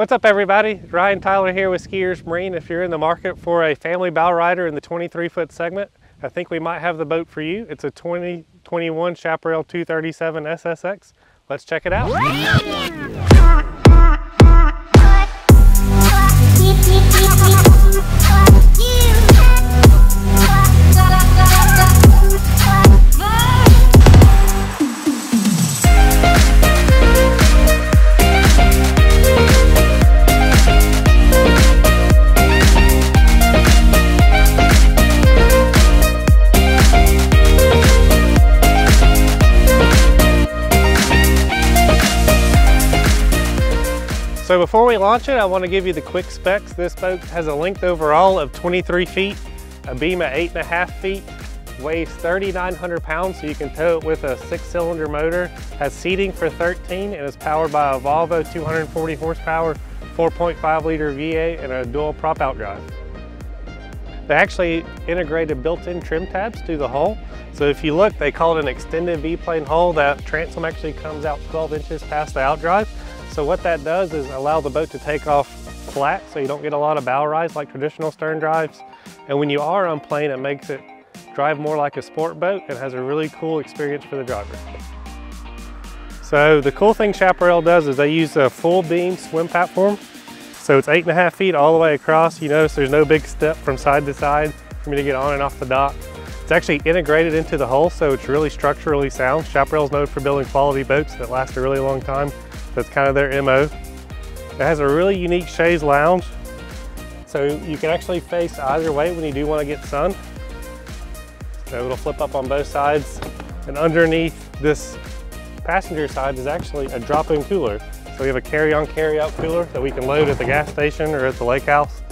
What's up everybody? Ryan Tyler here with SKIER'S Marine. If you're in the market for a family bow rider in the 23-foot segment, I think we might have the boat for you. It's a 2021 Chaparral 237 SSX. Let's check it out. So before we launch it, I want to give you the quick specs. This boat has a length overall of 23 feet, a beam at 8.5 feet, weighs 3,900 pounds, so you can tow it with a 6-cylinder motor, has seating for 13, and is powered by a Volvo 240 horsepower, 4.5 liter V8, and a dual prop out drive. They actually integrated built-in trim tabs to the hull. So if you look, they call it an extended V-plane hull. That transom actually comes out 12 inches past the outdrive. So what that does is allow the boat to take off flat so you don't get a lot of bow rise like traditional stern drives. And when you are on plane, it makes it drive more like a sport boat and has a really cool experience for the driver. So the cool thing Chaparral does is they use a full beam swim platform. So it's 8.5 feet all the way across. You notice there's no big step from side to side for me to get on and off the dock. It's actually integrated into the hull, so it's really structurally sound. Chaparral's known for building quality boats that last a really long time. That's kind of their MO. It has a really unique chaise lounge, so you can actually face either way when you do want to get sun. So it'll flip up on both sides, and underneath this passenger side is actually a drop-in cooler. So we have a carry-on, carry-out cooler that we can load at the gas station or at the lake house,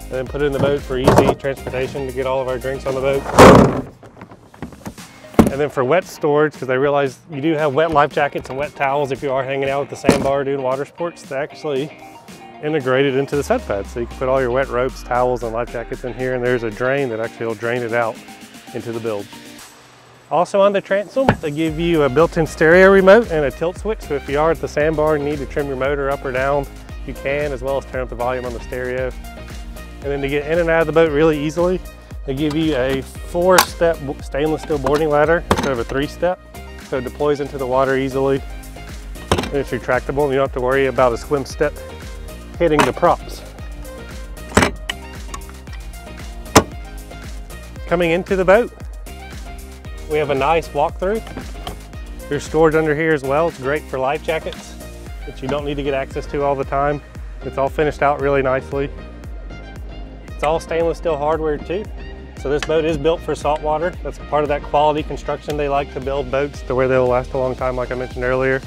and then put it in the boat for easy transportation to get all of our drinks on the boat. And then for wet storage, because I realize you do have wet life jackets and wet towels if you are hanging out at the sandbar doing water sports, they actually integrated into the set pad. So you can put all your wet ropes, towels, and life jackets in here, and there's a drain that actually will drain it out into the bilge. Also on the transom, they give you a built-in stereo remote and a tilt switch. So if you are at the sandbar and need to trim your motor up or down, you can, as well as turn up the volume on the stereo. And then to get in and out of the boat really easily, they give you a 4-step stainless steel boarding ladder instead of a 3-step. So it deploys into the water easily, and it's retractable, and you don't have to worry about a swim step hitting the props. Coming into the boat, we have a nice walkthrough. There's storage under here as well. It's great for life jackets that you don't need to get access to all the time. It's all finished out really nicely. It's all stainless steel hardware too. So this boat is built for saltwater. That's part of that quality construction. They like to build boats to where they'll last a long time, like I mentioned earlier.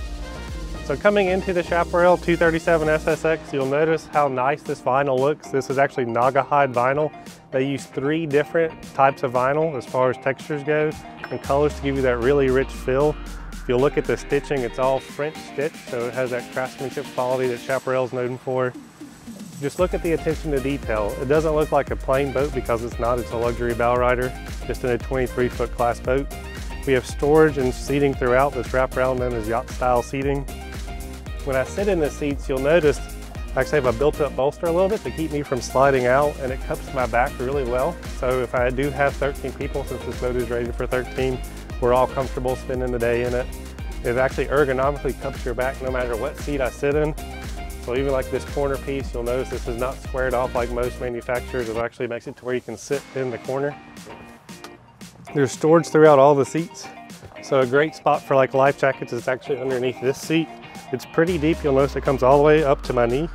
So coming into the Chaparral 237 SSX, you'll notice how nice this vinyl looks. This is actually Naugahyde vinyl. They use 3 different types of vinyl as far as textures go and colors to give you that really rich feel. If you look at the stitching, it's all French stitch, so it has that craftsmanship quality that Chaparral's known for. Just look at the attention to detail. It doesn't look like a plain boat because it's not. It's a luxury bow rider, just in a 23-foot class boat. We have storage and seating throughout that's wrapped around, known as yacht style seating. When I sit in the seats, you'll notice I actually have a built-up bolster a little bit to keep me from sliding out, and it cups my back really well. So if I do have 13 people, since this boat is rated for 13, we're all comfortable spending the day in it. It actually ergonomically cups your back no matter what seat I sit in. So even like this corner piece, you'll notice this is not squared off like most manufacturers. It actually makes it to where you can sit in the corner. There's storage throughout all the seats. So a great spot for like life jackets is actually underneath this seat. It's pretty deep. You'll notice it comes all the way up to my knee.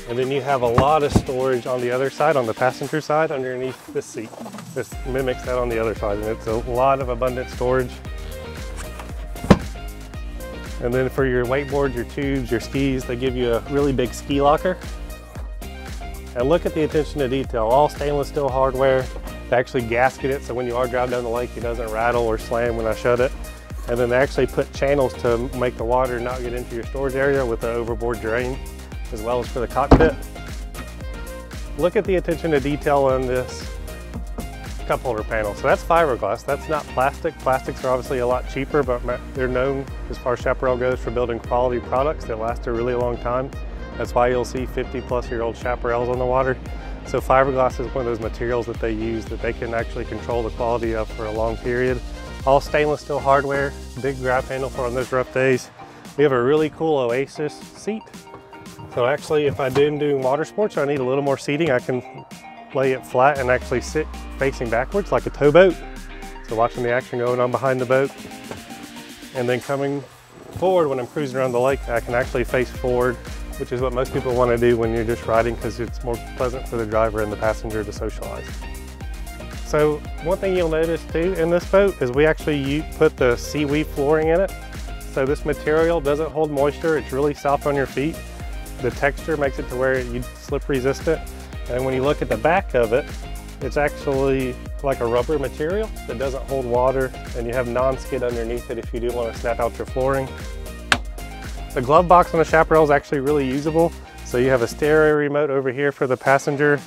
And then you have a lot of storage on the other side, on the passenger side, underneath this seat. This mimics that on the other side, and it's a lot of abundant storage. And then for your wakeboards, your tubes, your skis, they give you a really big ski locker. And look at the attention to detail, all stainless steel hardware. They actually gasket it so when you are driving down the lake, it doesn't rattle or slam when I shut it. And then they actually put channels to make the water not get into your storage area with the overboard drain, as well as for the cockpit. Look at the attention to detail on this cup holder panel. So that's fiberglass, that's not plastic. Plastics are obviously a lot cheaper, but they're known, as far as Chaparral goes, for building quality products that last a really long time. That's why you'll see 50-plus-year-old Chaparrals on the water. So fiberglass is one of those materials that they use that they can actually control the quality of for a long period. All stainless steel hardware, big grab handle for on those rough days. We have a really cool Oasis seat. So actually, if I'm doing water sports or I need a little more seating, I can lay it flat and actually sit facing backwards like a towboat. So watching the action going on behind the boat. And then coming forward when I'm cruising around the lake, I can actually face forward, which is what most people want to do when you're just riding because it's more pleasant for the driver and the passenger to socialize. So one thing you'll notice too in this boat is we actually put the seaweed flooring in it. So this material doesn't hold moisture. It's really soft on your feet. The texture makes it to where you slip resistant. And when you look at the back of it, it's actually like a rubber material that doesn't hold water, and you have non-skid underneath it if you do want to snap out your flooring. The glove box on the Chaparral is actually really usable. So you have a stereo remote over here for the passenger,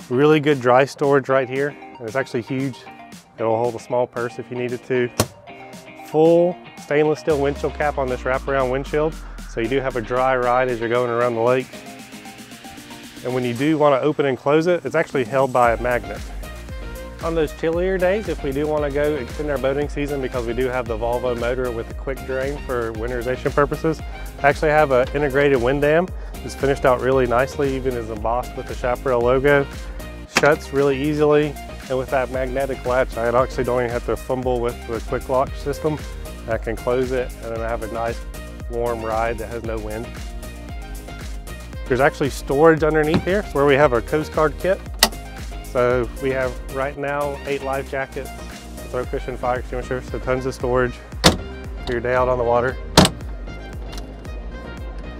really good dry storage right here, and it's actually huge. It'll hold a small purse if you needed to. Full stainless steel windshield cap on this wraparound windshield, so you do have a dry ride as you're going around the lake. And when you do want to open and close it, it's actually held by a magnet. On those chillier days, if we do want to go extend our boating season, because we do have the Volvo motor with a quick drain for winterization purposes, I actually have an integrated wind dam. It's finished out really nicely, even is embossed with the Chaparral logo. Shuts really easily, and with that magnetic latch, I actually don't even have to fumble with the quick lock system. I can close it, and then I have a nice warm ride that has no wind. There's actually storage underneath here. It's where we have our Coast Guard kit. So we have right now 8 life jackets, throw cushion, fire extinguisher, so tons of storage for your day out on the water.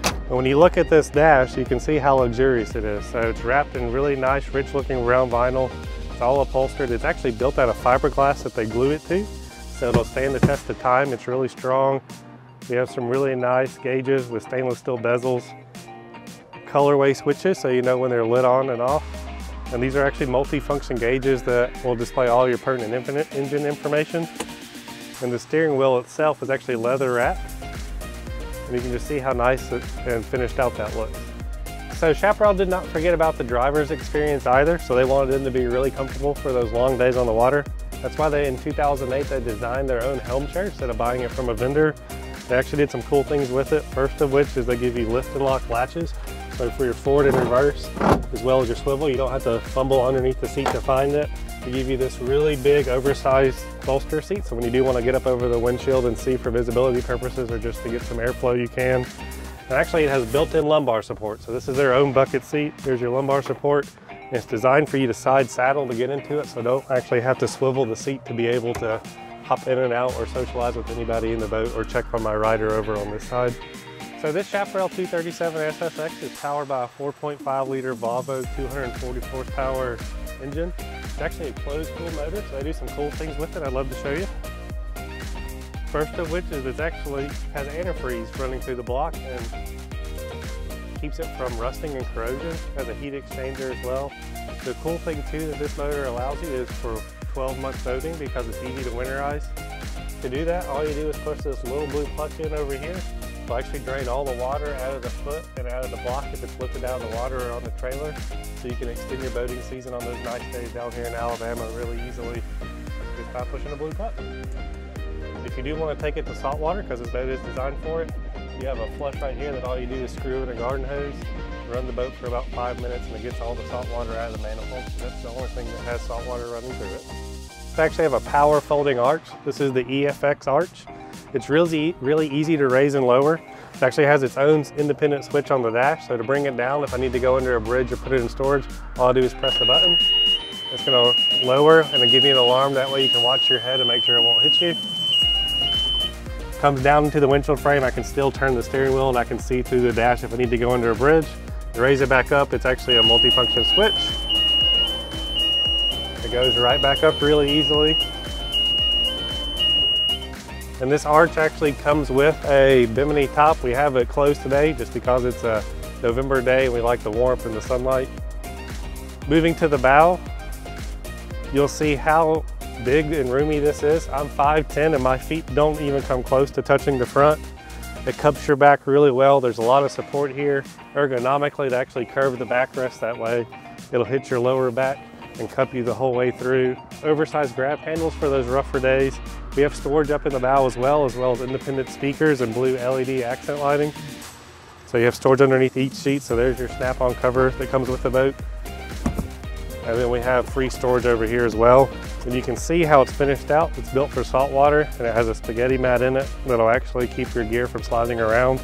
And when you look at this dash, you can see how luxurious it is. So it's wrapped in really nice, rich looking round vinyl. It's all upholstered. It's actually built out of fiberglass that they glue it to. So it'll stand the test of time. It's really strong. We have some really nice gauges with stainless steel bezels. Colorway switches so you know when they're lit on and off. And these are actually multi-function gauges that will display all your pertinent engine information. And the steering wheel itself is actually leather wrapped. And you can just see how nice and finished out that looks. So Chaparral did not forget about the driver's experience either, so they wanted them to be really comfortable for those long days on the water. That's why in 2008 they designed their own helm chair instead of buying it from a vendor. They actually did some cool things with it. First of which is they give you lift and lock latches. So for your forward and reverse, as well as your swivel, you don't have to fumble underneath the seat to find it. They give you this really big, oversized bolster seat, so when you do want to get up over the windshield and see for visibility purposes or just to get some airflow, you can. And actually it has built-in lumbar support, so this is their own bucket seat. Here's your lumbar support. And it's designed for you to side saddle to get into it, so don't actually have to swivel the seat to be able to hop in and out or socialize with anybody in the boat or check on my rider over on this side. So this Chaparral 237 SSX is powered by a 4.5 liter Volvo 240 horsepower engine. It's actually a closed cool motor, so they do some cool things with it I'd love to show you. First of which is it actually has antifreeze running through the block and keeps it from rusting and corrosion. It has a heat exchanger as well. The cool thing too that this motor allows you is for 12-month boating because it's easy to winterize. To do that, all you do is push this little blue clutch in over here. It'll actually drain all the water out of the foot and out of the block if it's lifted out of the water or on the trailer. So you can extend your boating season on those nice days down here in Alabama really easily just by pushing a blue clutch. If you do want to take it to saltwater, because this boat is designed for it, you have a flush right here that all you do is screw in a garden hose, run the boat for about 5 minutes, and it gets all the salt water out of the manifold. So that's the only thing that has salt water running through it. I actually have a power folding arch. This is the EFX arch. It's really easy to raise and lower. It actually has its own independent switch on the dash, so to bring it down, if I need to go under a bridge or put it in storage, all I do is press the button. It's going to lower and it'll give you an alarm. That way you can watch your head and make sure it won't hit you. Comes down into the windshield frame. I can still turn the steering wheel and I can see through the dash if I need to go under a bridge. To raise it back up, it's actually a multi-function switch. It goes right back up really easily. And this arch actually comes with a bimini top. We have it closed today just because it's a November day and we like the warmth and the sunlight. Moving to the bow, you'll see how big and roomy this is. I'm 5'10" and my feet don't even come close to touching the front. It cups your back really well. There's a lot of support here. Ergonomically, to actually curve the backrest that way. It'll hit your lower back and cup you the whole way through. Oversized grab handles for those rougher days. We have storage up in the bow as well as independent speakers and blue LED accent lighting. So you have storage underneath each seat, so there's your snap-on cover that comes with the boat. And then we have free storage over here as well. And you can see how it's finished out. It's built for saltwater, and it has a spaghetti mat in it that'll actually keep your gear from sliding around.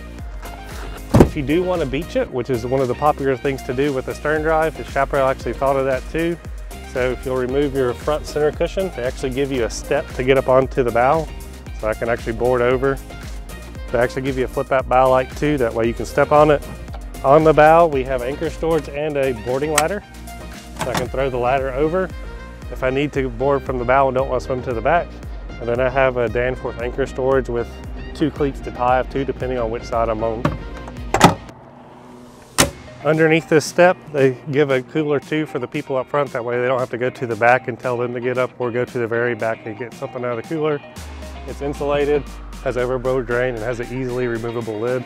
If you do want to beach it, which is one of the popular things to do with the stern drive, the Chaparral actually thought of that too. So if you'll remove your front center cushion, they actually give you a step to get up onto the bow. So I can actually board over. They actually give you a flip out bow light too, that way you can step on it. On the bow, we have anchor storage and a boarding ladder. So I can throw the ladder over if I need to board from the bow and don't want to swim to the back. And then I have a Danforth anchor storage with 2 cleats to tie up to, depending on which side I'm on. Underneath this step, they give a cooler too for the people up front. That way they don't have to go to the back and tell them to get up, or go to the very back and get something out of the cooler. It's insulated, has overboard drain, and has an easily removable lid.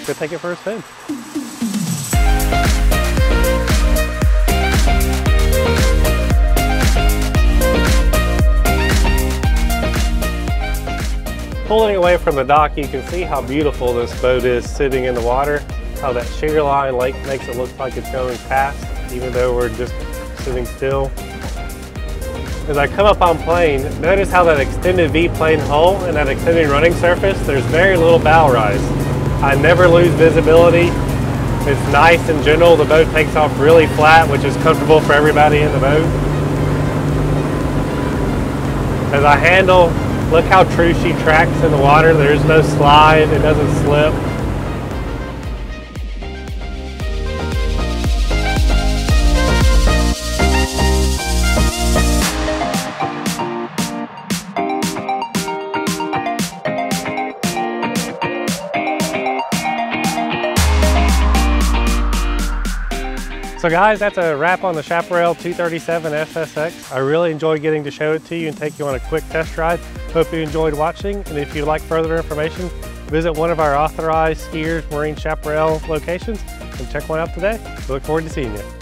Go take it for a spin. Pulling away from the dock, you can see how beautiful this boat is sitting in the water, how that shear line lake makes it look like it's going past, even though we're just sitting still. As I come up on plane, notice how that extended V-plane hull and that extended running surface, there's very little bow rise. I never lose visibility. It's nice in general. The boat takes off really flat, which is comfortable for everybody in the boat. As I handle, look how true she tracks in the water. There's no slide, it doesn't slip. So guys, that's a wrap on the Chaparral 237 SSX. I really enjoyed getting to show it to you and take you on a quick test ride. Hope you enjoyed watching, and if you'd like further information, visit one of our authorized SKIER'S Marine Chaparral locations and check one out today. We look forward to seeing you.